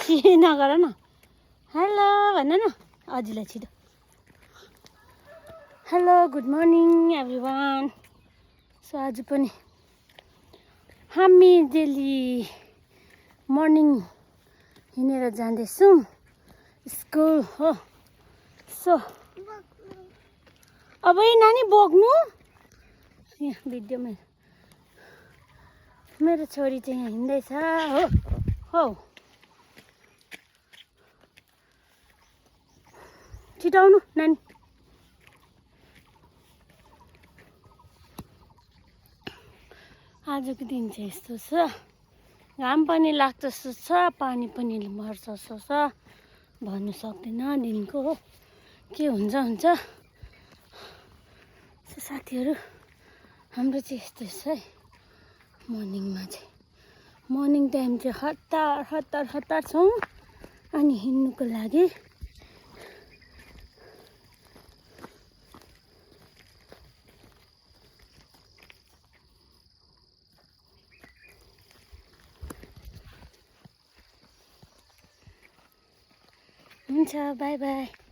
नगर न हेलो भन न अजिलाई छिटो hello good morning everyone so आज पनि हामी डेली मर्निङ हिँडेर जाँदैछौँ स्कुल हो सो अब नानी बोक्नु यहाँ भिडियोमा मेरो छोरी चाहिँ यहाँ हिँड्दैछ हो हो छिटो आउनु नानी आजको दिन चाहिँ यस्तो छ घाम पनि लाग्छ जस्तो छ पानी पनि मर्छ जस्तो छ भन्नु सक्दैन दिनको हो के हुन्छ हुन्छ सो साथीहरू हाम्रो चाहिँ यस्तो छ है मर्निङमा चाहिँ मर्निङ टाइम चाहिँ हतार छौँ अनि हिँड्नुको लागि हुन्छ बाई बाई